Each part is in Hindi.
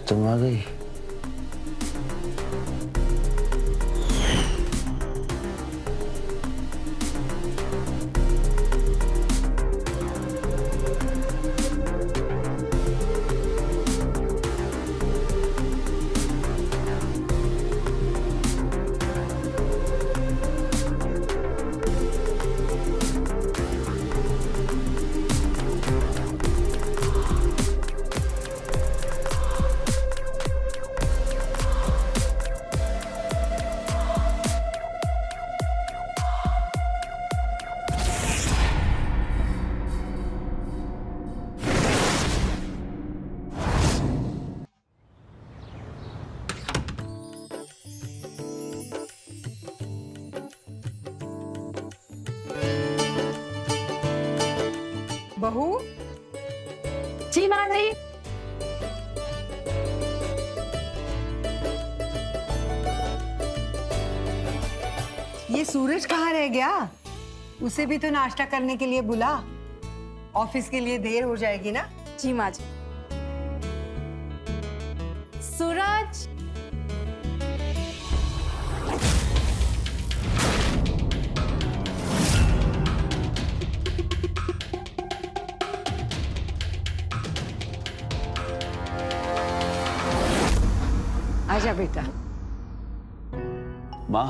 तुम आ गई। बहू जी माधवी। ये सूरज कहाँ रह गया? उसे भी तो नाश्ता करने के लिए बुला। ऑफिस के लिए देर हो जाएगी ना। जी माँ जी। सूरज। आजा बेटा। माँ,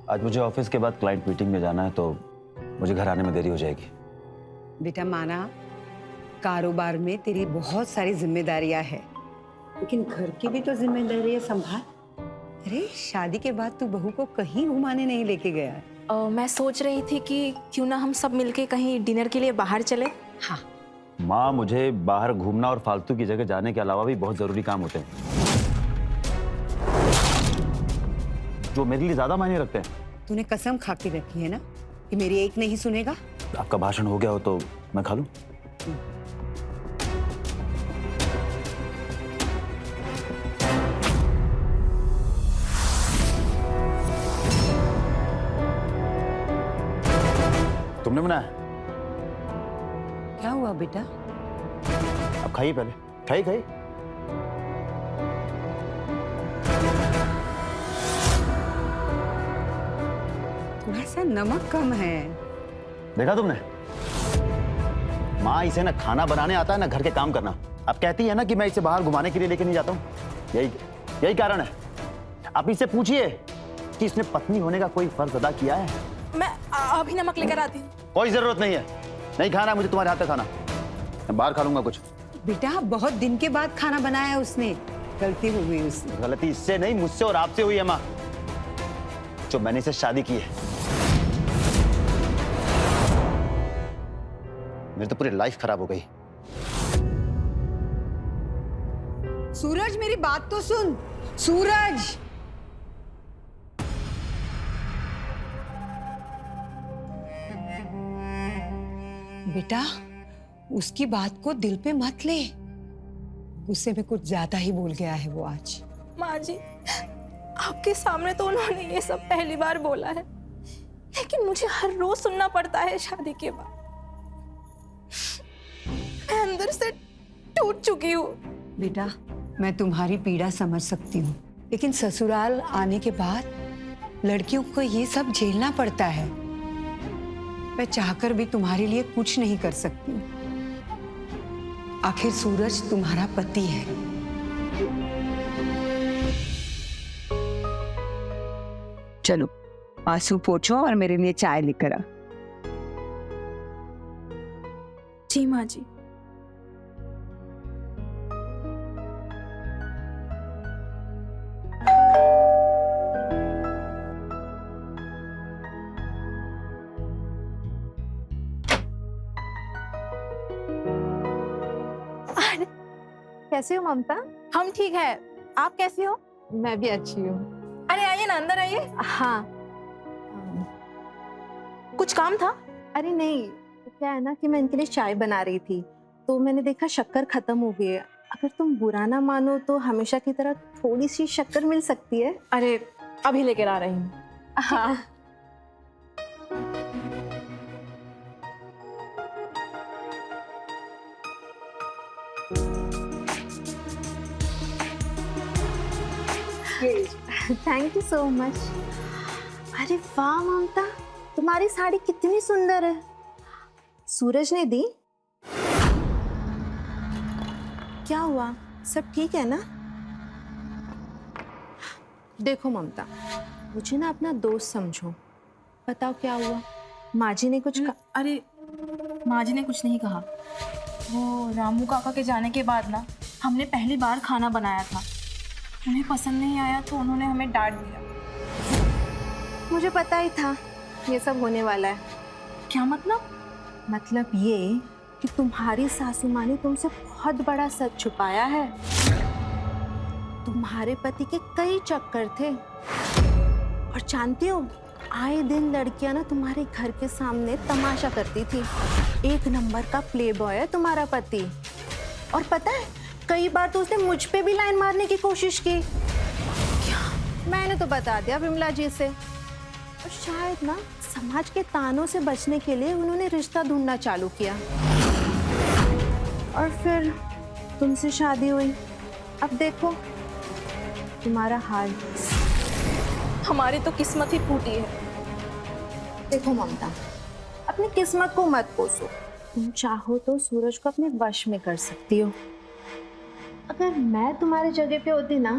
आज मुझे ऑफिस के बाद क्लाइंट मीटिंग में जाना है, तो मुझे घर आने में देरी हो जाएगी। बेटा माना, कारोबार में तेरी बहुत सारी जिम्मेदारियां हैं, लेकिन घर की भी तो जिम्मेदारियां संभाल। अरे शादी के बाद तू बहू को कहीं घुमाने नहीं लेके गया है। मैं सोच रही थी कि क्यों ना हम सब मिलके कहीं डिनर के लिए बाहर चले। हाँ माँ, मुझे बाहर घूमना और फालतू की जगह जाने के अलावा भी बहुत जरूरी काम होते हैं जो मेरे लिए ज्यादा मायने रखते हैं। तूने कसम खा के रखी है ना कि मेरी एक नहीं सुनेगा। आपका भाषण हो गया हो तो मैं खा लूं? तुमने बनाया? क्या हुआ बेटा? अब खाइए, पहले खाइए खाइए। थोड़ा सा नमक कम है। देखा तुमने? माँ, इसे ना खाना बनाने आता है ना घर के काम करना। अब कहती है ना कि मैं इसे बाहर घुमाने के लिए लेके नहीं जाता हूँ। यही कारण है। आप इससे पूछिए कि इसने पत्नी होने का कोई फर्ज अदा किया है। मैं अभी नमक लेकर आती हूँ। कोई जरूरत नहीं है। नहीं खाना है मुझे तुम्हारे हाथ का खाना। मैं बाहर खा लूंगा कुछ। बेटा बहुत दिन के बाद खाना बनाया है उसने, गलती हो गई उससे। गलती इससे नहीं, मुझसे और आपसे हुई है माँ, जो मैंने इसे शादी की है। मेरी तो पूरी लाइफ खराब हो गई। सूरज मेरी बात तो सुन। सूरज, बेटा उसकी बात को दिल पे मत ले। गुस्से में कुछ ज्यादा ही बोल गया है वो आज। माँ जी, आपके सामने तो उन्होंने ये सब पहली बार बोला है, लेकिन मुझे हर रोज सुनना पड़ता है शादी के बाद। मैं अंदर से टूट चुकी हूँ। बेटा मैं तुम्हारी पीड़ा समझ सकती हूँ, लेकिन ससुराल आने के बाद लड़कियों को ये सब झेलना पड़ता है। मैं चाहकर भी तुम्हारे लिए कुछ नहीं कर सकती। आखिर सूरज तुम्हारा पति है। चलो आंसू पोंछो और मेरे लिए चाय लेकर आ। जी माँ जी। कैसे हो ममता? हम ठीक है, आप कैसी हो? मैं भी अच्छी हूँ। अरे आइए ना, अंदर आइए। हाँ। कुछ काम था? अरे नहीं, क्या है ना कि मैं इनके लिए चाय बना रही थी, तो मैंने देखा शक्कर खत्म हो गई है। अगर तुम बुरा ना मानो तो हमेशा की तरह थोड़ी सी शक्कर मिल सकती है। अरे अभी लेकर आ रही हूँ। हाँ। Thank you so much. अरे वाह ममता, तुम्हारी साड़ी कितनी सुंदर है। सूरज ने दी? क्या हुआ, सब ठीक है ना? देखो ममता, मुझे ना अपना दोस्त समझो। बताओ क्या हुआ? माँ जी ने कुछ कहा? अरे माँ जी ने कुछ नहीं कहा। वो रामू काका के जाने के बाद ना हमने पहली बार खाना बनाया था, उन्हें पसंद नहीं आया तो उन्होंने हमें डांट दिया। मुझे पता ही था ये सब होने वाला है। क्या मतलब? मतलब ये कि तुम्हारी सासू माँ ने तुमसे बहुत बड़ा सच छुपाया है। तुम्हारे पति के कई चक्कर थे और जानती हो, आए दिन लड़कियां ना तुम्हारे घर के सामने तमाशा करती थी। एक नंबर का प्ले बॉय है तुम्हारा पति। और पता है, कई बार तो उसने मुझ पे भी लाइन मारने की कोशिश की। क्या? मैंने तो बता दिया विमला जी से। और शायद ना समाज के तानों से बचने के लिए उन्होंने रिश्ता ढूंढना चालू किया और फिर तुमसे शादी हुई। अब देखो तुम्हारा हाल। हमारी तो किस्मत ही फूटी है। देखो ममता, अपनी किस्मत को मत कोसो। तुम चाहो तो सूरज को अपने वश में कर सकती हो। अगर मैं तुम्हारी जगह पे होती ना,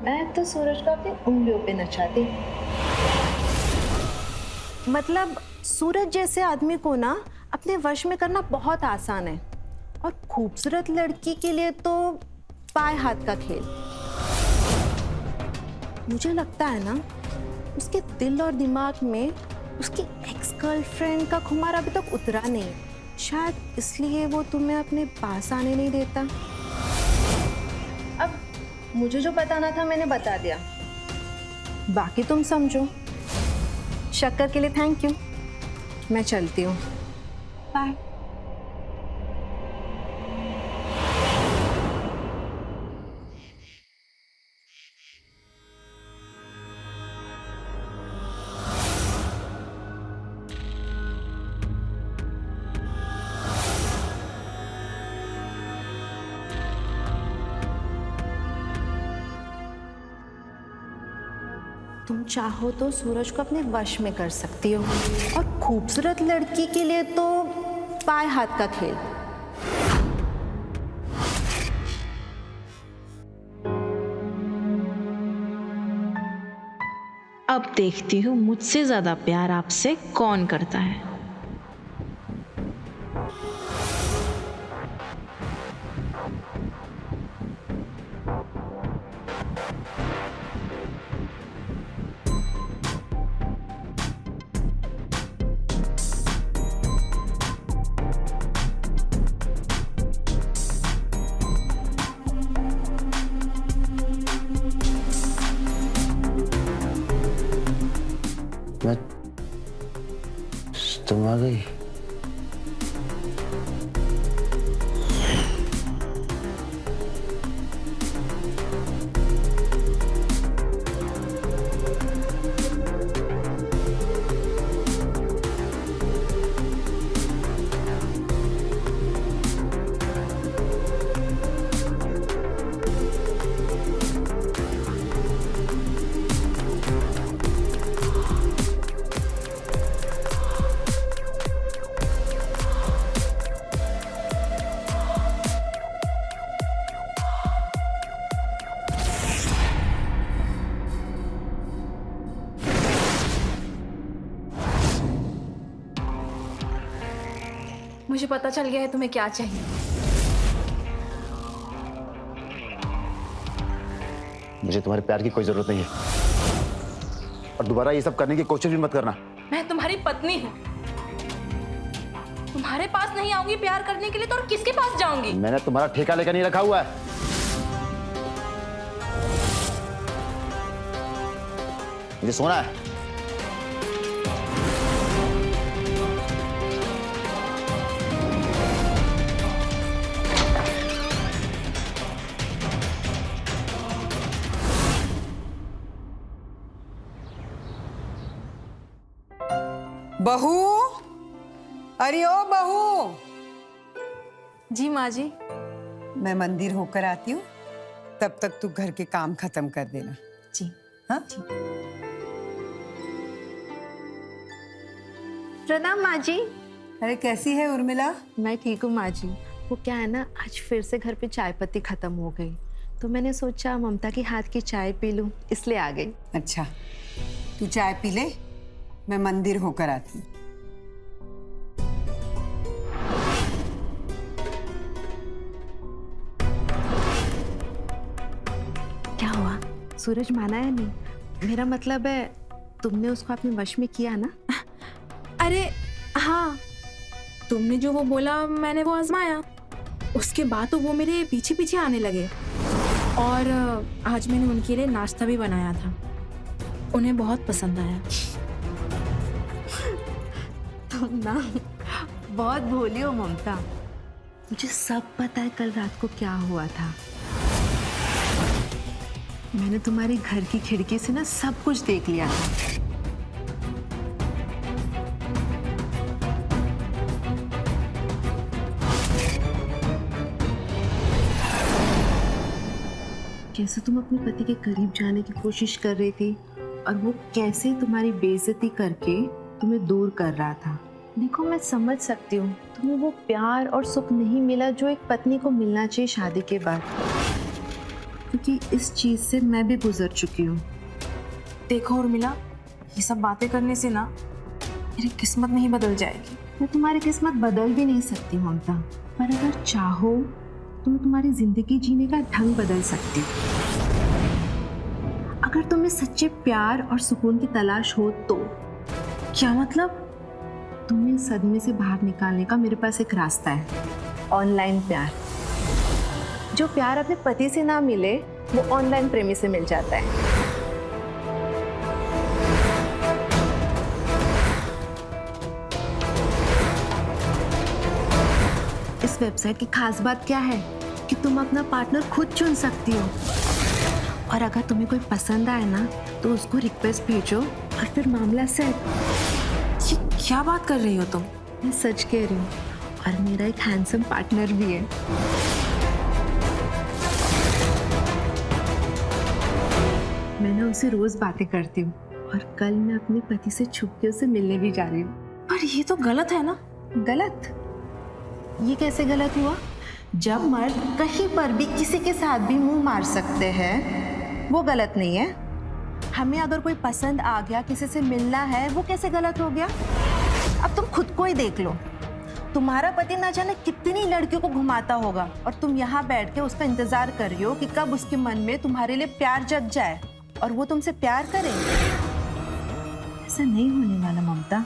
मैं तो सूरज को अपनी उंगलियों पे नचाती। मतलब सूरज जैसे आदमी को ना अपने वश में करना बहुत आसान है, और खूबसूरत लड़की के लिए तो बाएं हाथ का खेल। मुझे लगता है ना, उसके दिल और दिमाग में उसकी एक्स गर्लफ्रेंड का खुमार अभी तक उतरा नहीं। शायद इसलिए वो तुम्हें अपने पास आने नहीं देता। अब मुझे जो बताना था मैंने बता दिया, बाकी तुम समझो। शक्कर के लिए थैंक यू। मैं चलती हूँ, बाय। तुम चाहो तो सूरज को अपने वश में कर सकती हो, और खूबसूरत लड़की के लिए तो बाएं हाथ का खेल। अब देखती हूँ मुझसे ज्यादा प्यार आपसे कौन करता है। मैं तुम आ गई। मुझे पता चल गया है तुम्हें क्या चाहिए। मुझे तुम्हारे प्यार की कोई जरूरत नहीं है, और दोबारा ये सब करने की कोशिश भी मत करना। मैं तुम्हारी पत्नी हूँ, तुम्हारे पास नहीं आऊंगी प्यार करने के लिए तो और किसके पास जाऊंगी? मैंने तुम्हारा ठेका लेकर नहीं रखा हुआ है। मुझे सोना है। बहू, अरे ओ बहू। जी माँ जी। मैं मंदिर होकर आती हूँ, तब तक तू घर के काम खत्म कर देना। जी। हाँ? प्रणाम माँ जी। अरे कैसी है उर्मिला? मैं ठीक हूँ माँ जी। वो क्या है ना, आज फिर से घर पे चाय पत्ती खत्म हो गई, तो मैंने सोचा ममता के हाथ की चाय पी लूं, इसलिए आ गई। अच्छा, तू चाय पी ले, मैं मंदिर होकर आती हूँ। क्या हुआ, सूरज माना या नहीं? मेरा मतलब है तुमने उसको अपने वश में किया ना? अरे हाँ, तुमने जो वो बोला मैंने वो आजमाया, उसके बाद तो वो मेरे पीछे पीछे आने लगे। और आज मैंने उनके लिए नाश्ता भी बनाया था, उन्हें बहुत पसंद आया। तुम ना बहुत भोली हो ममता। मुझे सब पता है कल रात को क्या हुआ था। मैंने तुम्हारे घर की खिड़की से ना सब कुछ देख लिया था। कैसे तुम अपने पति के करीब जाने की कोशिश कर रही थी और वो कैसे तुम्हारी बेइज्जती करके तुम्हें दूर कर रहा था। देखो, मैं समझ सकती हूँ तुम्हें वो प्यार और सुख नहीं मिला जो एक पत्नी को मिलना चाहिए शादी के बाद, क्योंकि इस चीज से मैं भी गुजर चुकी हूँ। देखो उर्मिला, ये सब बातें करने से ना मेरी किस्मत नहीं बदल जाएगी। मैं तुम्हारी किस्मत बदल भी नहीं सकती ममता, पर अगर चाहो तो मैं तुम्हारी जिंदगी जीने का ढंग बदल सकती हूँ। अगर तुम्हें सच्चे प्यार और सुकून की तलाश हो तो। क्या मतलब? तुम्हें इस सदमे से बाहर निकालने का मेरे पास एक रास्ता है, ऑनलाइन प्यार। जो प्यार अपने पति से ना मिले वो ऑनलाइन प्रेमी से मिल जाता है। इस वेबसाइट की खास बात क्या है कि तुम अपना पार्टनर खुद चुन सकती हो, और अगर तुम्हें कोई पसंद आए ना तो उसको रिक्वेस्ट भेजो और फिर मामला सेट। ये क्या बात कर रही हो तुम? मैं सच कह रही हूँ, और मेरा एक हैंडसम पार्टनर भी है। मैं ना उसे रोज बातें करती हूँ, और कल मैं अपने पति से छुप के उसे मिलने भी जा रही हूँ। पर ये तो गलत है ना? गलत? ये कैसे गलत हुआ? जब मर्द कहीं पर भी किसी के साथ भी मुंह मार सकते हैं वो गलत नहीं है। हमें अगर कोई पसंद आ गया, किसी से मिलना है, वो कैसे गलत हो गया? अब तुम खुद को ही देख लो, तुम्हारा पति ना जाने कितनी लड़कियों को घुमाता होगा, और तुम यहाँ बैठ के उसका इंतजार कर रही हो कि कब उसके मन में तुम्हारे लिए प्यार जग जाए और वो तुमसे प्यार करे। ऐसा नहीं होने वाला ममता,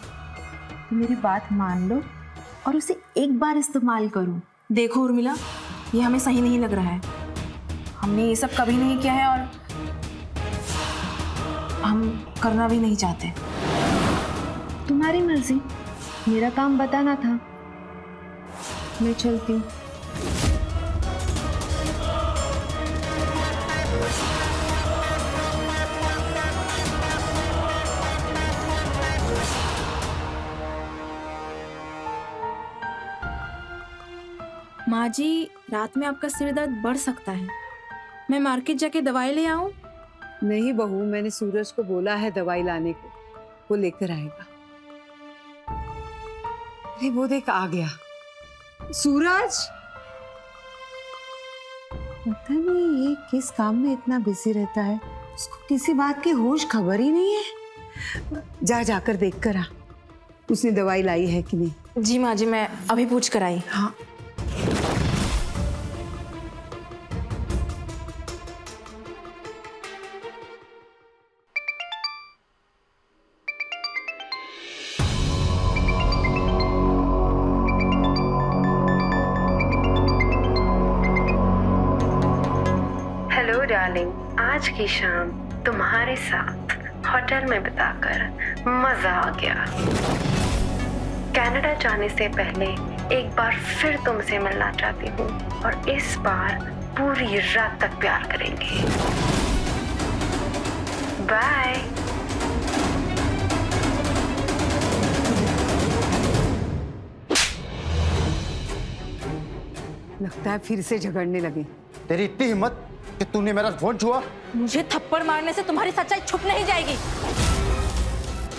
तुम मेरी बात मान लो और उसे एक बार इस्तेमाल करो। देखो उर्मिला, ये हमें सही नहीं लग रहा है। हमने ये सब कभी नहीं किया है और हम करना भी नहीं चाहते। तुम्हारी मर्जी, मेरा काम बताना था। मैं चलती हूँ। माँ जी, रात में आपका सिर दर्द बढ़ सकता है, मैं मार्केट जाके दवाई ले आऊं? नहीं बहू, मैंने सूरज को बोला है दवाई लाने को, वो लेकर आएगा। अरे वो देख आ गया सूरज। पता नहीं ये किस काम में इतना बिजी रहता है, उसको किसी बात की होश खबर ही नहीं है। जा जाकर देख कर आ, उसने दवाई लाई है कि नहीं। जी माँ जी, मैं अभी पूछ कर आई। हाँ। हेलो डार्लिंग, आज की शाम तुम्हारे साथ होटल में बिताकर मजा आ गया। कनाडा जाने से पहले एक बार फिर तुमसे मिलना चाहती हूँ, और इस बार पूरी रात तक प्यार करेंगे। बाय। लगता है फिर से झगड़ने लगे। तेरी इतनी हिम्मत कि तूने मेरा फोन छुआ? मुझे थप्पड़ मारने से तुम्हारी सच्चाई छुप नहीं जाएगी।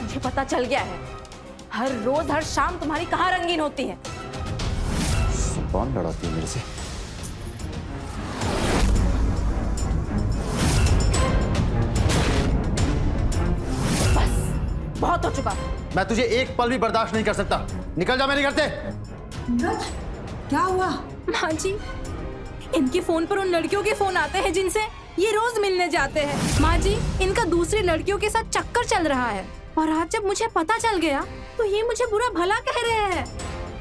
मुझे पता चल गया है, हर रोज हर शाम तुम्हारी कहाँ रंगीन होती है। कौन लड़ाती है मेरे से? बस बहुत हो चुका। मैं तुझे एक पल भी बर्दाश्त नहीं कर सकता। निकल जा मेरे घर से। क्या हुआ? माँ जी, इनके फोन पर उन लड़कियों के फोन आते हैं जिनसे ये रोज मिलने जाते हैं। माँ जी, इनका दूसरी लड़कियों के साथ चक्कर चल रहा है और आज जब मुझे पता चल गया तो ये मुझे बुरा भला कह रहे हैं।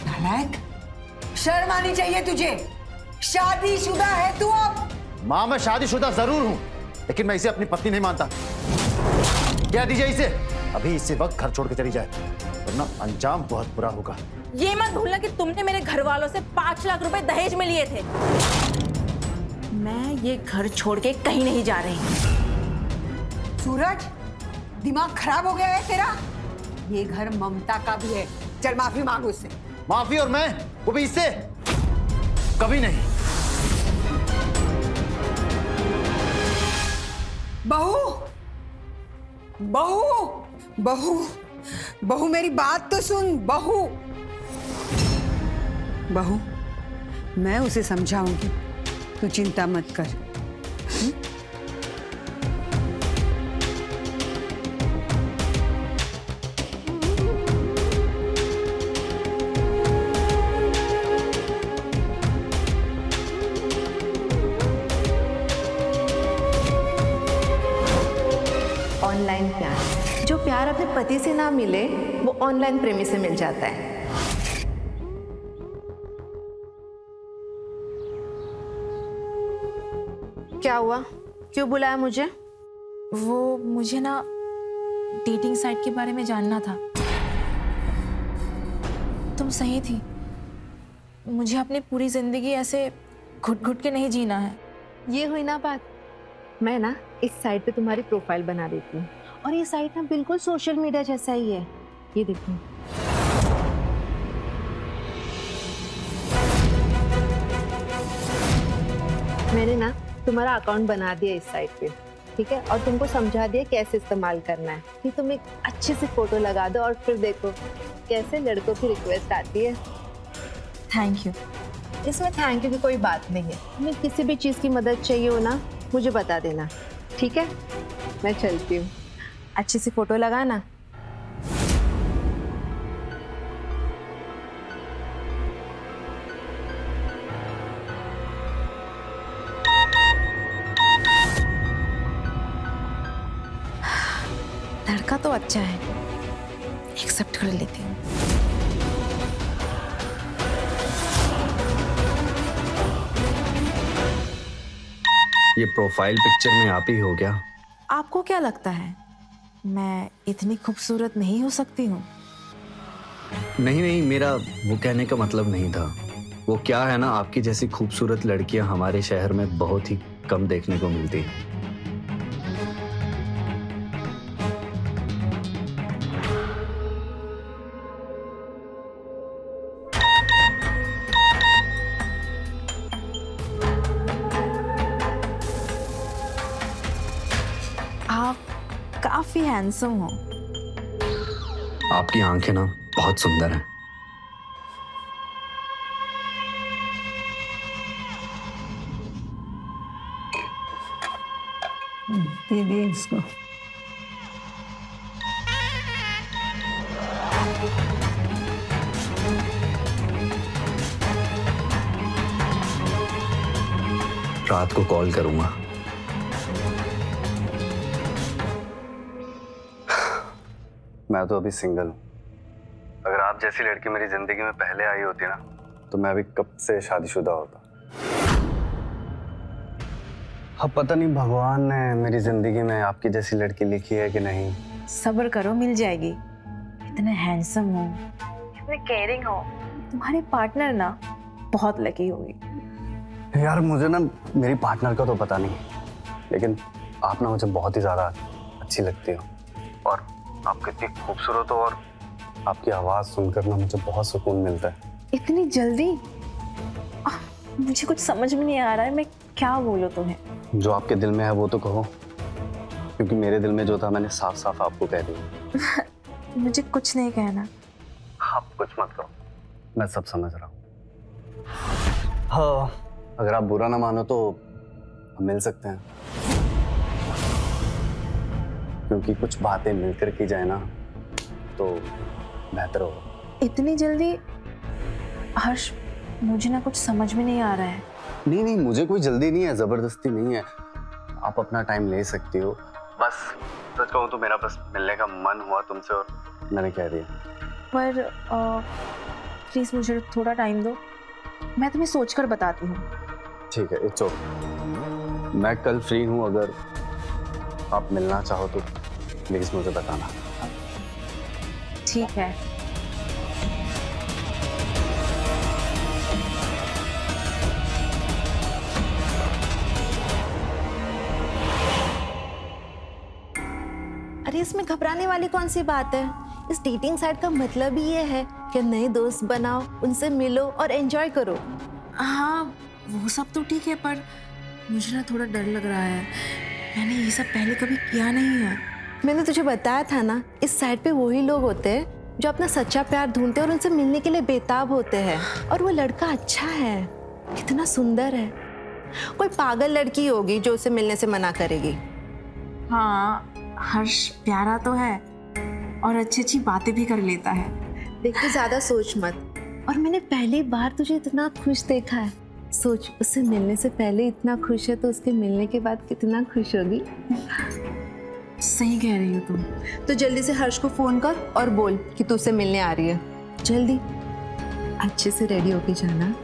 नालायक, शर्म आनी चाहिए तुझे। शादीशुदा है तू अब। माँ, मैं शादीशुदा जरूर हूँ, लेकिन मैं इसे अपनी पत्नी नहीं मानता। क्या दीजिए इसे, अभी इसी वक्त घर छोड़ के चली जाए, वरना अंजाम बहुत बुरा होगा। ये मत भूलना कि तुमने मेरे घर वालों से 5 लाख रुपए दहेज में लिए थे। मैं ये घर छोड़ के कहीं नहीं जा रही। सूरज, दिमाग खराब हो गया है तेरा? ये घर ममता का भी है। चल माफी मांग उससे। माफी? और मैं, वो भी इससे? कभी नहीं। बहू, बहू, बहू, बहू, मेरी बात तो सुन। बहू, बहू, मैं उसे समझाऊंगी, तू चिंता मत कर। ऑनलाइन प्यार, जो प्यार अपने पति से ना मिले वो ऑनलाइन प्रेमी से मिल जाता है। क्या हुआ, क्यों बुलाया मुझे? वो मुझे ना डेटिंग साइट के बारे में जानना था। तुम सही थी, मुझे अपनी पूरी जिंदगी ऐसे घुट घुट के नहीं जीना है। ये हुई ना बात। मैं ना इस साइट पे तुम्हारी प्रोफाइल बना देती हूँ, और ये साइट ना बिल्कुल सोशल मीडिया जैसा ही है। ये देखो, मैंने ना तुम्हारा अकाउंट बना दिया इस साइट पे, ठीक है? और तुमको समझा दिया कैसे इस्तेमाल करना है कि तुम एक अच्छे से फोटो लगा दो और फिर देखो कैसे लड़कों की रिक्वेस्ट आती है। Thank you. इसमें थैंक यू की कोई बात नहीं है। तुम्हें किसी भी चीज़ की मदद चाहिए हो ना, मुझे बता देना, ठीक है? मैं चलती हूँ, अच्छी सी फोटो लगाना। लड़का तो अच्छा है, एक्सेप्ट कर लेती हूँ। ये प्रोफाइल पिक्चर में आप ही हो क्या? आपको क्या लगता है मैं इतनी खूबसूरत नहीं हो सकती हूँ? नहीं नहीं, मेरा वो कहने का मतलब नहीं था। वो क्या है ना, आपकी जैसी खूबसूरत लड़कियां हमारे शहर में बहुत ही कम देखने को मिलती हैं। आप काफी हैंडसम हो। आपकी आंखें ना बहुत सुंदर हैं। दे दे इसको। रात को कॉल करूंगा। मैं तो अभी सिंगल हूँ। अगर आप जैसी लड़की मेरी जिंदगी में पहले आई होती ना, तो मैं अभी कब से शादीशुदा होता। अब पता नहीं भगवान ने मेरी जिंदगी में आपकी जैसी लड़की लिखी है कि नहीं। सब्र करो, मिल जाएगी। इतने हैंडसम हो, इतने केयरिंग हो, तुम्हारे पार्टनर ना बहुत लकी होगी। यार मुझे ना मेरी पार्टनर का तो पता नहीं, लेकिन आप ना मुझे बहुत ही ज्यादा अच्छी लगती हो, और आप कितनी खूबसूरत हो, और आपकी आवाज सुनकर ना मुझे बहुत सुकून मिलता है। इतनी जल्दी? मुझे कुछ समझ में नहीं आ रहा है, मैं क्या बोलूं तुम्हें। जो आपके दिल में है वो तो कहो, क्योंकि मेरे दिल में जो था मैंने साफ साफ आपको कह दिया। मुझे कुछ नहीं कहना। आप कुछ मत करो, मैं सब समझ रहा हूँ। हाँ, अगर आप बुरा ना मानो तो हम मिल सकते हैं, क्योंकि कुछ बातें मिलकर की जाए ना तो बेहतर होगा। इतनी जल्दी? हर्ष, मुझे ना कुछ समझ में नहीं आ रहा है। नहीं नहीं, मुझे कोई जल्दी नहीं है, जबरदस्ती नहीं है, आप अपना टाइम ले सकती हो। बस सच कहूँ तो मेरा बस मिलने का मन हुआ तुमसे और मैंने कह दिया। पर प्लीज मुझे थोड़ा टाइम दो, मैं तुम्हें सोचकर बताती हूँ। ठीक है, इट्स ओके। मैं कल फ्री हूँ, अगर आप मिलना चाहो तो प्लीज मुझे बताना। ठीक है। अरे इसमें घबराने वाली कौन सी बात है? इस डेटिंग साइट का मतलब ही ये है कि नए दोस्त बनाओ, उनसे मिलो और एंजॉय करो। हाँ वो सब तो ठीक है, पर मुझे ना थोड़ा डर लग रहा है। मैंने ये सब पहले कभी किया नहीं है। मैंने तुझे बताया था ना, इस साइट पे वही लोग होते हैं जो अपना सच्चा प्यार ढूंढते हैं और उनसे मिलने के लिए बेताब होते हैं। और वो लड़का अच्छा है, कितना सुंदर है। कोई पागल लड़की होगी जो उसे मिलने से मना करेगी। हाँ, हर्ष प्यारा तो है और अच्छी अच्छी बातें भी कर लेता है। देख, तू ज्यादा सोच मत। और मैंने पहली बार तुझे इतना खुश देखा है। सोच, उससे मिलने से पहले इतना खुश है तो उसके मिलने के बाद कितना खुश होगी। सही कह रही हो तुम। तो जल्दी से हर्ष को फोन कर और बोल कि तू उससे मिलने आ रही है। जल्दी अच्छे से रेडी होके जाना।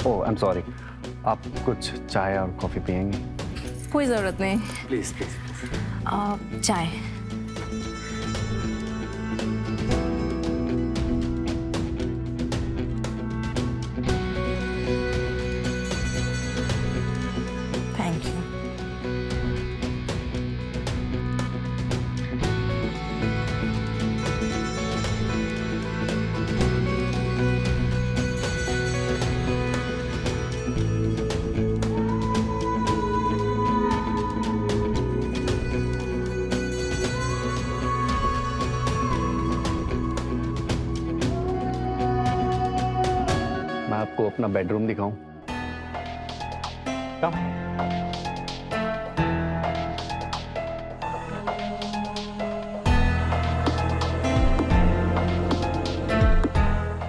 Oh, I am sorry. आप कुछ चाय और कॉफी पियेंगे? कोई ज़रूरत नहीं। Please please. चाय। Thank you. मैं आपको अपना बेडरूम दिखाऊं? कम।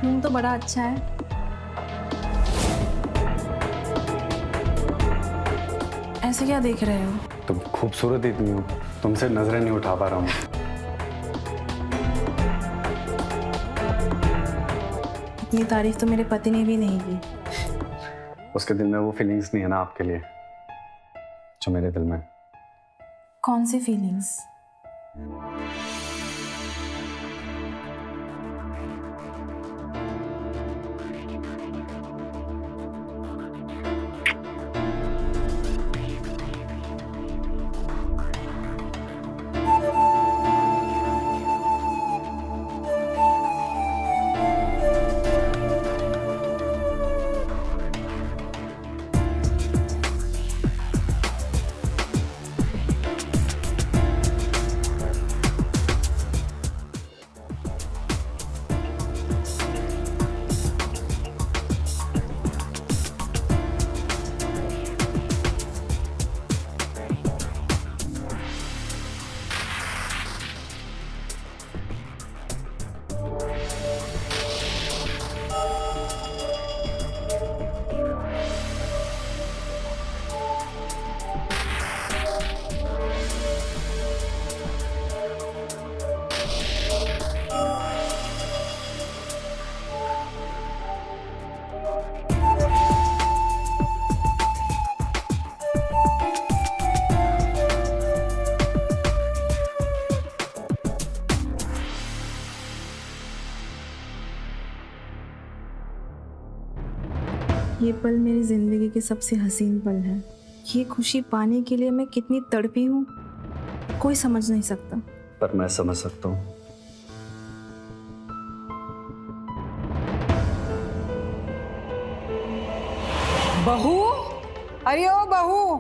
रूम तो बड़ा अच्छा है। ऐसे क्या देख रहे हो? तुम खूबसूरत इतनी हो, तुमसे नजरें नहीं उठा पा रहा हूँ। इतनी तारीफ तो मेरे पति ने भी नहीं की। उसके दिल में वो फीलिंग्स नहीं है ना आपके लिए जो मेरे दिल में। कौन सी फीलिंग्स? ये पल मेरी जिंदगी के सबसे हसीन पल है। ये खुशी पाने के लिए मैं कितनी तड़पी हूँ कोई समझ नहीं सकता। पर मैं समझ सकता हूँ। बहू, अरे ओ बहू,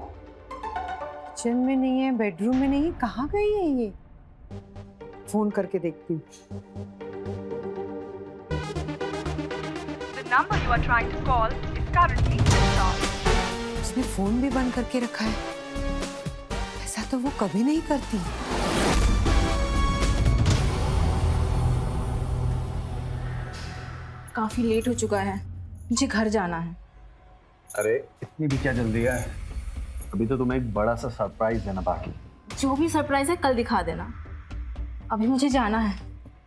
किचन में नहीं है, बेडरूम में नहीं है, कहाँ गई है ये? फोन करके देखती हूँ। The number you are trying to call is currently switched off. उसने फोन भी बंद करके रखा है। ऐसा तो वो कभी नहीं करती। काफी लेट हो चुका है, मुझे घर जाना है। अरे इतनी भी क्या जल्दी है? अभी तो तुम्हें एक बड़ा सा सरप्राइज देना बाकी। जो भी सरप्राइज है कल दिखा देना, अभी मुझे जाना है।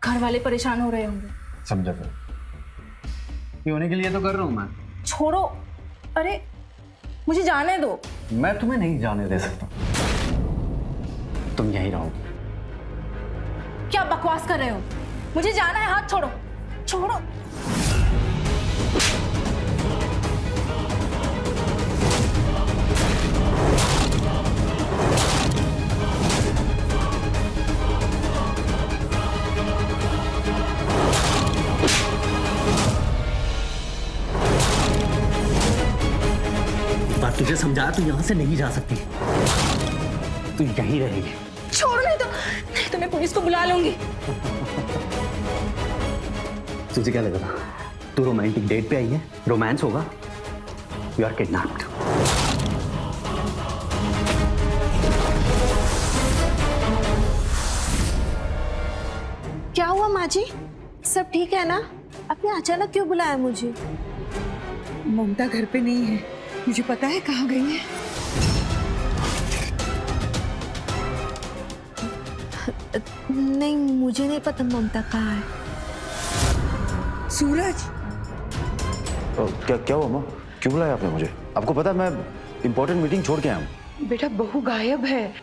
घर वाले परेशान हो रहे होंगे। समझा कर, ये होने के लिए तो कर रहा हूँ मैं। छोड़ो, अरे मुझे जाने दो। मैं तुम्हें नहीं जाने दे सकता, तुम यहीं रहोगी। क्या बकवास कर रहे हो? मुझे जाना है, हाथ छोड़ो, छोड़ो। तुझे समझाया, तू यहाँ से नहीं जा सकती, तू यहीं रहेगी। छोड़ो, नहीं तो मैं पुलिस को बुला लूंगी। तुझे क्या लगा था तू रोमांटिक डेट पे आई है, रोमांस होगा? You are kidnapped. क्या हुआ माँ जी, सब ठीक है ना? आपने अचानक क्यों बुलाया मुझे? ममता घर पे नहीं है, मुझे पता है कहाँ गई है। नहीं, मुझे नहीं पता ममता कहाँ है। सूरज, क्या हुआ माँ? क्यों बुलाया आपने मुझे? आपको पता है मैं इंपॉर्टेंट मीटिंग छोड़ के आया हूँ। बेटा बहू गायब है,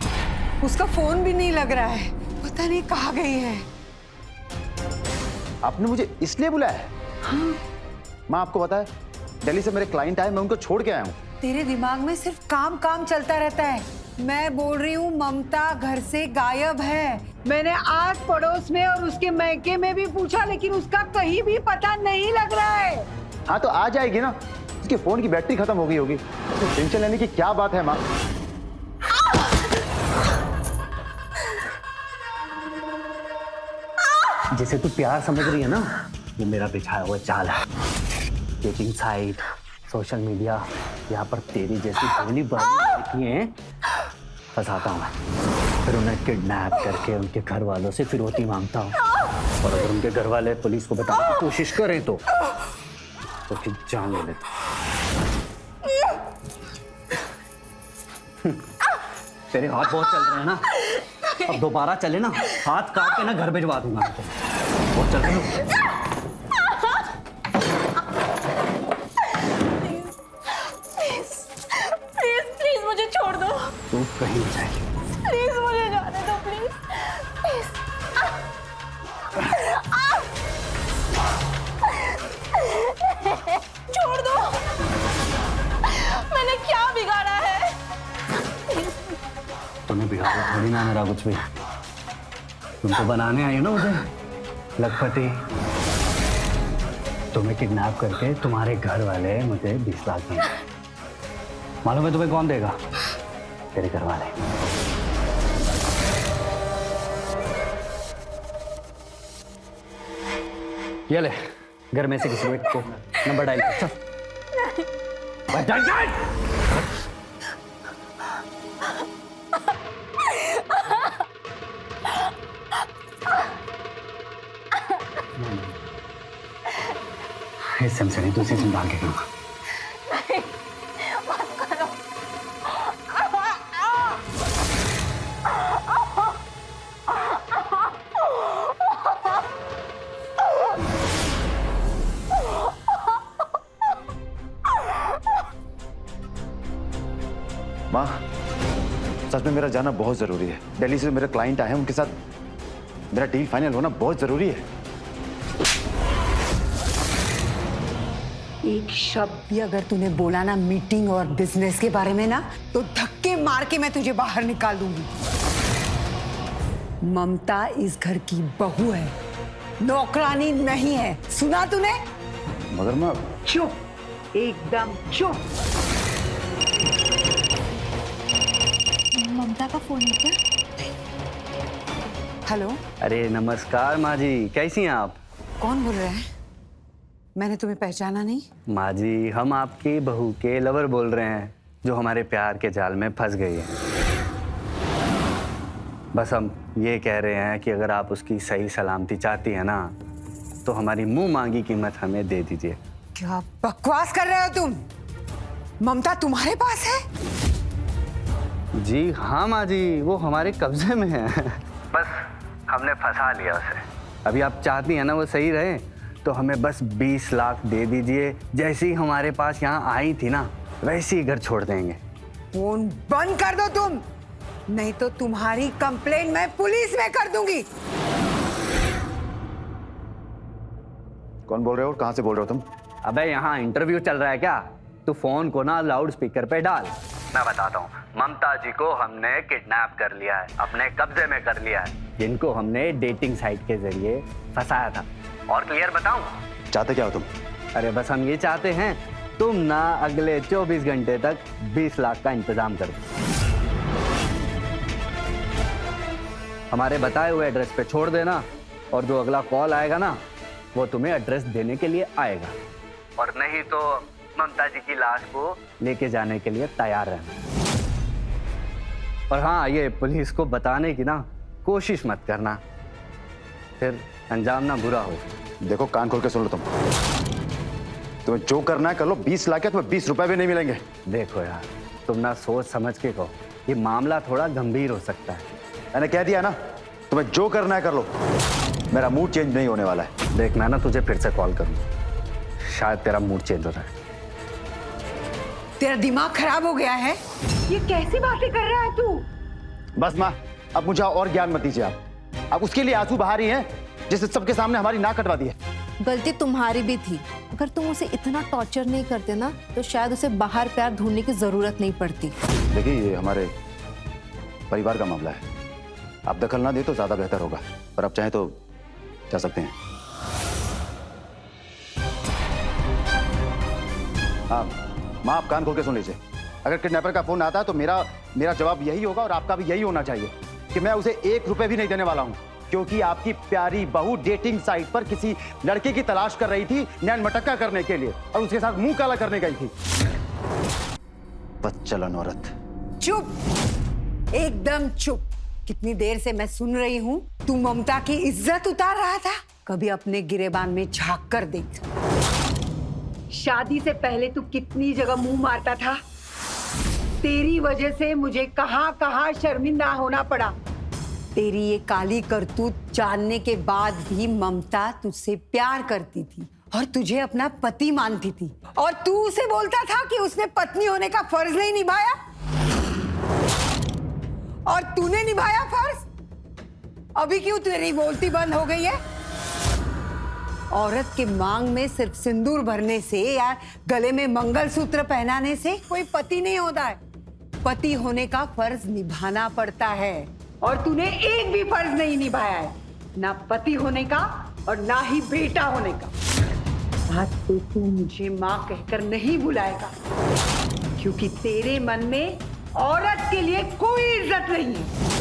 उसका फोन भी नहीं लग रहा है, पता नहीं कहाँ गई है। आपने मुझे इसलिए बुलाया है? हाँ। माँ आपको पता है दिल्ली से मेरे क्लाइंट आए, मैं उनको छोड़ के आया हूँ। तेरे दिमाग में सिर्फ काम काम चलता रहता है। मैं बोल रही हूँ ममता घर से गायब है। मैंने आस पड़ोस में और उसके मैके में भी पूछा, लेकिन उसका कहीं भी पता नहीं लग रहा है। हाँ तो आ जाएगी ना, उसके फोन की बैटरी खत्म हो गई होगी, तो टेंशन लेने की क्या बात है माँ? जिसे तू प्यार समझ रही है ना, वो मेरा बिछाया हुआ चाल है। डेटिंग साइट, सोशल मीडिया, यहाँ पर तेरी जैसी भोली लड़कियां फंसाता हूँ मैं, फिर उन्हें किडनैप करके उनके घर वालों से फिरौती मांगता हूँ, और अगर उनके घर वाले पुलिस को बताने की कोशिश करें तो फिर जान ले लेता। तेरे हाथ बहुत चल रहे हैं ना, अब दोबारा चले ना, हाथ काट के ना घर भिजवा दूंगा मैं तो। बहुत चल रहे हो। प्लीज मुझे छोड़ दो। तू कहीं नहीं जाएगी। प्लीज मुझे जाने दो, प्लीज प्लीज। छोड़ दो, मैंने क्या बिगाड़ा है? तूने बिगाड़ा थोड़ी ना मेरा कुछ भी, तुम तो बनाने आई हो ना मुझे लखपति। तुम्हें किडनैप करके तुम्हारे घर वाले मुझे 20 लाख देंगे। मालूम है तुम्हें कौन देगा? तेरे घर वाले। ये ले, घर में से किसी को नंबर डायल कर। चल इस सिम से नहीं, दूसरी सिम डाल के करूँगा। माँ, सच में मेरा जाना बहुत जरूरी है। दिल्ली से मेरे क्लाइंट आए हैं, उनके साथ मेरा डील फाइनल होना बहुत जरूरी है। एक शब्द भी अगर तूने बोला ना मीटिंग और बिजनेस के बारे में ना, तो धक्के मार के मैं तुझे बाहर निकाल दूंगी। ममता इस घर की बहू है, नौकरानी नहीं है, सुना तूने? मगर माँ, चुप, एकदम चुप। ममता का फोन है क्या? हेलो, अरे नमस्कार माँ जी, कैसी हैं आप? कौन बोल रहा है? मैंने तुम्हें पहचाना नहीं। माँ जी, हम आपकी बहू के लवर बोल रहे हैं जो हमारे प्यार के जाल में फंस गई है। बस हम ये कह रहे हैं कि अगर आप उसकी सही सलामती चाहती हैं ना, तो हमारी मुंह मांगी कीमत हमें दे दीजिए। क्या बकवास कर रहे हो तुम? ममता तुम्हारे पास है? जी हाँ माँ जी, वो हमारे कब्जे में है। बस हमने फंसा लिया उसे। अभी आप चाहती हैं ना वो सही रहे, तो हमें बस 20 लाख दे दीजिए। जैसे ही हमारे पास यहाँ आई थी ना, वैसे ही घर छोड़ देंगे। फोन बंद कर दो तुम, नहीं तो तुम्हारी कंप्लेंट मैं पुलिस में कर दूंगी। कौन बोल रहे हो और कहाँ से बोल रहे हो तुम? अबे यहाँ इंटरव्यू चल रहा है क्या? तू फोन को ना लाउड स्पीकर पे डाल। मैं बताता हूँ, ममता जी को हमने किडनैप कर लिया है, अपने कब्जे में कर लिया है, जिनको हमने डेटिंग साइट के जरिए फंसाया था। और क्लियर बताऊं? चाहते क्या हो तुम? अरे बस हम ये चाहते हैं, तुम ना अगले 24 घंटे तक 20 लाख का इंतजाम कर दो। हमारे बताए हुए एड्रेस पे छोड़ देना, और जो अगला कॉल आएगा ना, वो तुम्हें एड्रेस देने के लिए आएगा। और नहीं तो ममता जी की लाश को लेके जाने के लिए तैयार रहना। और हाँ, ये पुलिस को बताने की ना कोशिश मत करना, फिर अंजाम ना बुरा हो। देखो, कान खोल के सुन लो तुम्हें जो करना है कर लो। 20 लाख है, तुम्हें 20 रुपए भी नहीं मिलेंगे। देखो यार, तुम ना सोच समझ के कहो, ये मामला थोड़ा गंभीर हो सकता है। मैंने कह दिया ना, तुम्हें जो करना है कर लो। मेरा मूड चेंज नहीं होने वाला है। देख, मैं ना तुझे फिर से कॉल करूँ, शायद तेरा मूड चेंज हो रहा है। तेरा दिमाग खराब हो गया है? ये कैसी बातें कर रहा है तू? बस माँ, अब मुझे और ज्ञान मत दीजिए आप। अब उसके लिए आंसू बहा रही हैं, जिसने सबके सामने हमारी नाक कटवा दी है। गलती तुम्हारी भी थी। अगर तुम उसे इतना टॉर्चर नहीं करते ना, तो शायद उसे बाहर प्यार ढूंढने की जरूरत नहीं पड़ती। देखिए, ये हमारे परिवार का मामला है, आप दखल ना दे तो ज्यादा बेहतर होगा। पर आप चाहें तो जा सकते हैं। हाँ माँ, आप कान खोल के सुन लीजिए। अगर किडनैपर का फोन आता है तो मेरा जवाब यही होगा, और आपका भी यही होना चाहिए कि मैं उसे 1 रुपए भी नहीं देने वाला हूँ, क्योंकि आपकी प्यारी बहू डेटिंग साइट पर किसी लड़के की तलाश कर रही थी, नैन मटक्का करने के लिए, और उसके साथ मुंह काला करने गई थी। बदचलन औरत। चुप, एकदम चुप। कितनी देर से मैं सुन रही हूँ, तू ममता की इज्जत उतार रहा था। कभी अपने गिरेबान में झांक कर देख। शादी से पहले तू कितनी जगह मुंह मारता था। तेरी वजह से मुझे कहां शर्मिंदा होना पड़ा। तेरी ये काली करतूत जानने के बाद भी ममता तुझसे प्यार करती थी और तुझे अपना पति मानती थी, और तू उसे बोलता था कि उसने पत्नी होने का फर्ज नहीं निभाया, और तूने निभाया फर्ज। अभी क्यों तेरी बोलती बंद हो गई है? औरत के मांग में सिर्फ सिंदूर भरने से या गले में मंगलसूत्र पहनाने से कोई पति नहीं होता है। पति होने का फर्ज निभाना पड़ता है, और तूने एक भी फर्ज नहीं निभाया है, ना पति होने का और ना ही बेटा होने का। आज तो तू मुझे माँ कहकर नहीं बुलाएगा, क्योंकि तेरे मन में औरत के लिए कोई इज्जत नहीं है।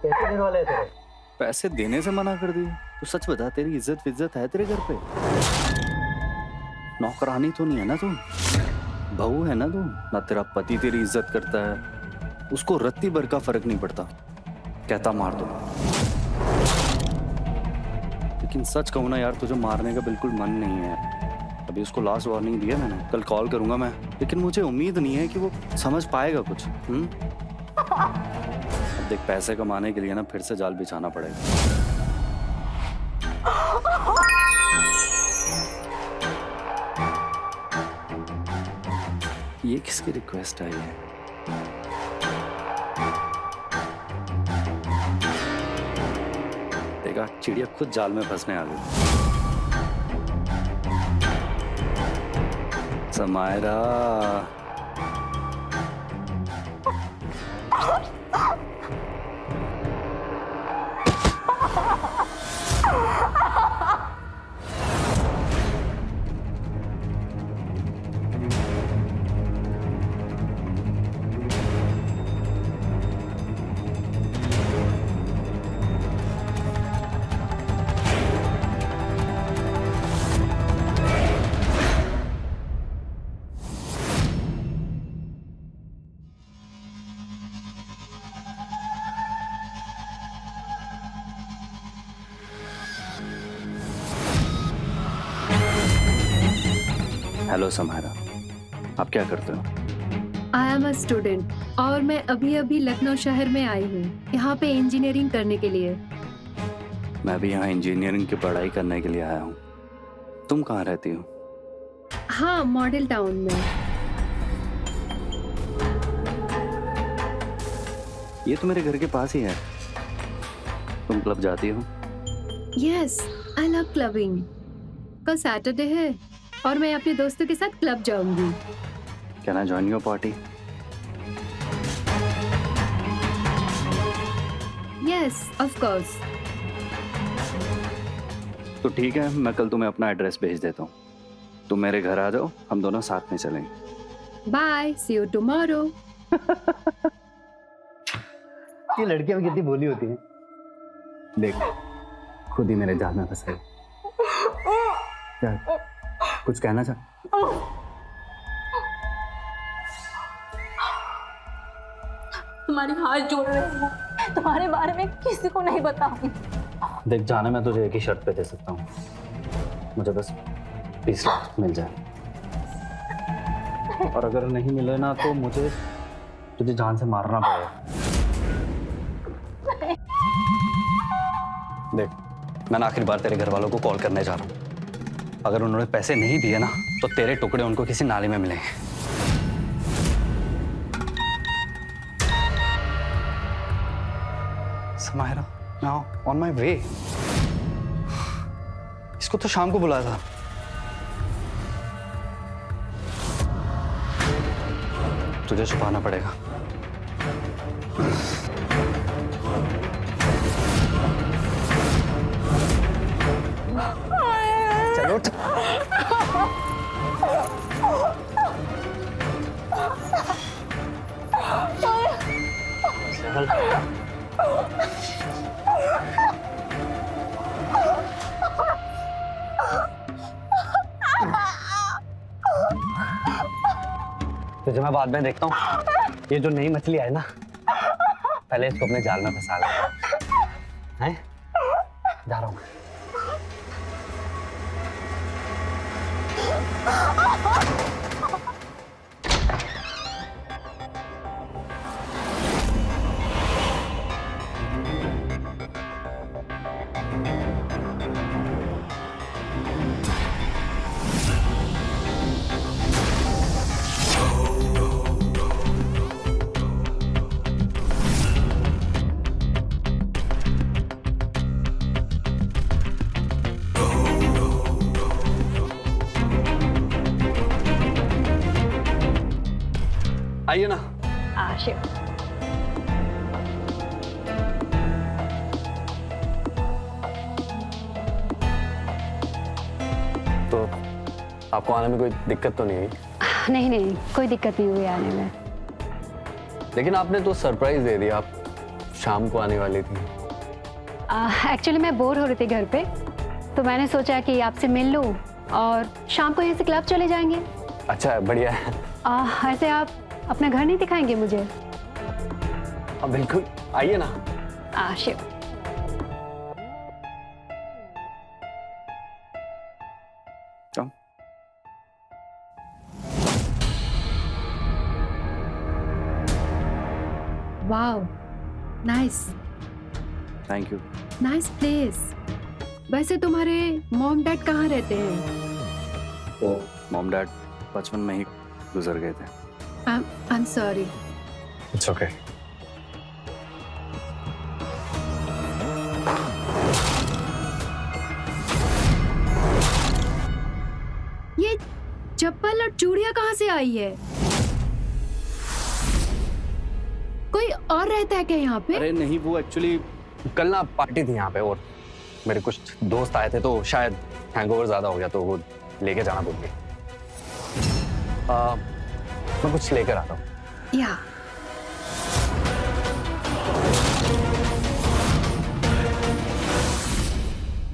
कैसे दिन वाले तेरे? पैसे देने से मना कर दिए। तू सच बता, तेरी इज्जत विज्जत है तेरे घर पे? नौकरानी तो नहीं है ना तू, बहू है ना तू। ना तेरा पति तेरी इज्जत करता है, उसको रत्ती भर का फर्क नहीं पड़ता, कहता मार दो। लेकिन सच कहूं ना यार, तुझे मारने का बिल्कुल मन नहीं है। अभी उसको लास्ट वार्निंग दिया मैंने, कल कॉल करूंगा मैं, लेकिन मुझे उम्मीद नहीं है कि वो समझ पाएगा कुछ। अब देख, पैसे कमाने के लिए ना फिर से जाल बिछाना पड़ेगा। ये किसकी रिक्वेस्ट आई है? देखा, चिड़िया खुद जाल में फंसने आ गई। समायरा, हेलो समायरा, आप क्या करते हो? आई एम अ स्टूडेंट और मैं अभी अभी लखनऊ शहर में आई हूँ यहाँ पे इंजीनियरिंग करने के लिए। मैं भी यहाँ इंजीनियरिंग की पढ़ाई करने के लिए आया हूँ। तुम कहाँ रहती हो? हाँ, मॉडल टाउन में। ये तो मेरे घर के पास ही है। तुम क्लब जाती हो? Yes, I love clubbing. कल सैटरडे है और मैं अपने दोस्तों के साथ क्लब जाऊंगी। Can I join your party? Yes, of course. तो ठीक है, मैं कल तुम्हें अपना एड्रेस भेज देता हूँ। तुम मेरे घर आ जाओ, हम दोनों साथ में चलेंगे। Bye, see you tomorrow. ये लड़कियां भी कितनी भोली होती हैं। देख, खुद ही मेरे जाल में फंस गई। क्या कुछ कहना चाह? तुम्हारे हाथ जोड़ रही हूँ, तुम्हारे बारे में किसी को नहीं बताऊंगी। देख, जाने मैं तुझे एक ही शर्त पे दे सकता हूँ, मुझे बस 20 लाख मिल जाए, और अगर नहीं मिले ना तो मुझे तुझे जान से मारना पड़ेगा। देख, मैं आखिरी बार तेरे घर वालों को कॉल करने जा रहा हूँ। अगर उन्होंने पैसे नहीं दिए ना तो तेरे टुकड़े उनको किसी नाली में मिलेंगे। Samaira, now on my way. इसको तो शाम को बुलाया था। तुझे छुपाना पड़ेगा। चलो उठ। चल। तुझे मैं बाद में देखता हूँ। ये जो नई मछली है ना, पहले इसको अपने जाल में फंसा ले। हैं? जा रहा हूँ। आइए ना। आशिक। तो आपको आने में कोई दिक्कत तो नहीं हुई? नहीं नहीं, कोई दिक्कत नहीं हुई आने में। लेकिन आपने तो सरप्राइज दे दिया, आप शाम को आने वाली थी। एक्चुअली मैं बोर हो रही थी घर पे, तो मैंने सोचा कि आपसे मिल लूं और शाम को यहीं से क्लब चले जाएंगे। अच्छा, बढ़िया है। ऐसे आप अपना घर नहीं दिखाएंगे मुझे? बिल्कुल, आइए ना। Aashiq. Come. Wow, nice. Thank you. Nice place. वैसे तुम्हारे मॉम डैड कहाँ रहते हैं? मॉम डैड बचपन में ही गुजर गए थे। I'm sorry. It's okay. ये चप्पल और चूड़ियां कहाँ से आई है? कोई और रहता है क्या यहाँ पे? अरे नहीं, वो एक्चुअली कल ना पार्टी थी यहाँ पे और मेरे कुछ दोस्त आए थे तो शायद हैंगओवर ज्यादा हो गया तो वो लेके जाना भूल गए। मैं कुछ लेकर आता हूँ। या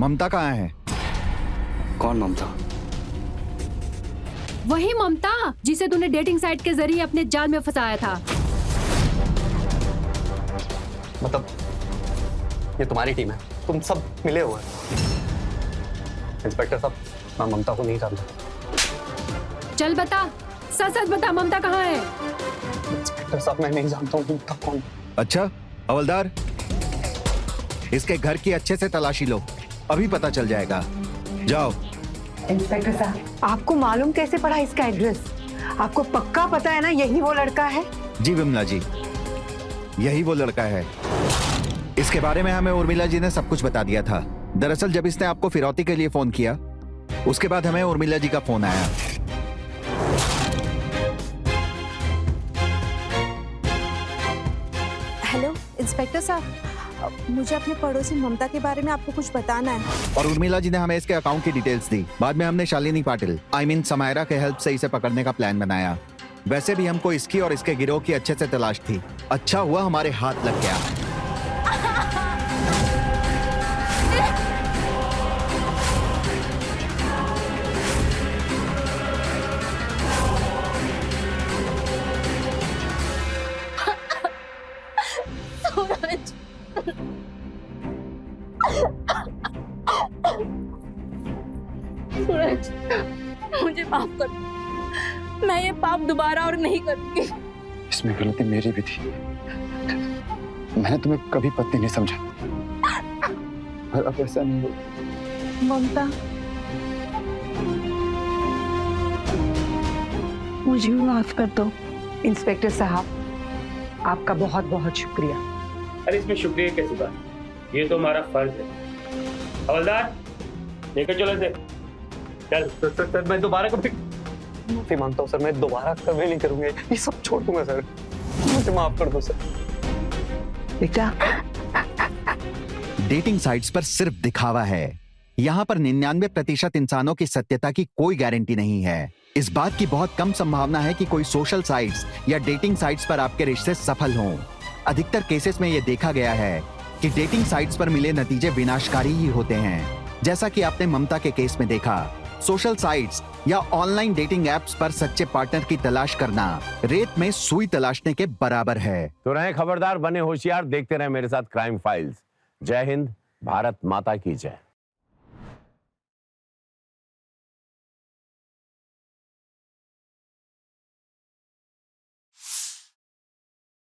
ममता कहाँ है? कौन ममता? वही ममता जिसे तूने डेटिंग साइट के जरिए अपने जाल में फंसाया था। मतलब ये तुम्हारी टीम है, तुम सब मिले हुए हैं। इंस्पेक्टर साहब, मैं ममता को नहीं जानता। चल बता, सच सच बता, ममता कहाँ है? इंस्पेक्टर साहब, मैं नहीं जानता हूँ ममता कौन। अच्छा हवलदार, इसके घर की अच्छे से तलाशी लो, अभी पता चल जाएगा। जाओ। इंस्पेक्टर साहब, आपको मालूम कैसे पड़ा इसका एड्रेस? आपको पक्का पता है ना यही वो लड़का है? जी विमला जी, यही वो लड़का है। इसके बारे में हमें उर्मिला जी ने सब कुछ बता दिया था। दरअसल जब इसने आपको फिरौती के लिए फोन किया, उसके बाद हमें उर्मिला जी का फोन आया। हेलो इंस्पेक्टर साहब, मुझे अपने पड़ोसी ममता के बारे में आपको कुछ बताना है। और उर्मिला जी ने हमें इसके अकाउंट की डिटेल्स दी। बाद में हमने शालिनी पाटिल समायरा के हेल्प से इसे पकड़ने का प्लान बनाया। वैसे भी हमको इसकी और इसके गिरोह की अच्छे से तलाश थी। अच्छा हुआ हमारे हाथ लग गया। सूरज, मुझे माफ कर, मैं ये पाप दोबारा और नहीं करूंगी। इसमें गलती मेरी भी थी, मैंने तुम्हें कभी पत्नी नहीं समझा। पर अब ऐसा नहीं हो। ममता, मुझे भी माफ कर दो। इंस्पेक्टर साहब, आपका बहुत बहुत शुक्रिया। अरे इसमें शुक्रिया कैसी बात, ये तो हमारा फर्ज है। हवलदार, लेकर चलो इसे। चल। सर, मैं दोबारा कभी माफी मांगता हूँ सर, मैं दोबारा कभी नहीं करूंगा, ये सब छोड़ दूंगा सर, मुझे माफ कर दो सर। बेटा, डेटिंग साइट्स पर सिर्फ दिखावा है। यहाँ पर 99% इंसानों की सत्यता की कोई गारंटी नहीं है। इस बात की बहुत कम संभावना है कि कोई सोशल साइट्स या डेटिंग साइट्स पर आपके रिश्ते सफल हों। अधिकतर केसेस में यह देखा गया है कि डेटिंग साइट्स पर मिले नतीजे विनाशकारी ही होते हैं। जैसा कि आपने ममता के केस में देखा, सोशल साइट्स या ऑनलाइन डेटिंग एप्स पर सच्चे पार्टनर की तलाश करना रेत में सुई तलाशने के बराबर है। तो रहें खबरदार, बने होशियार, देखते रहे मेरे साथ क्राइम फाइल्स। जय हिंद, भारत माता की जय।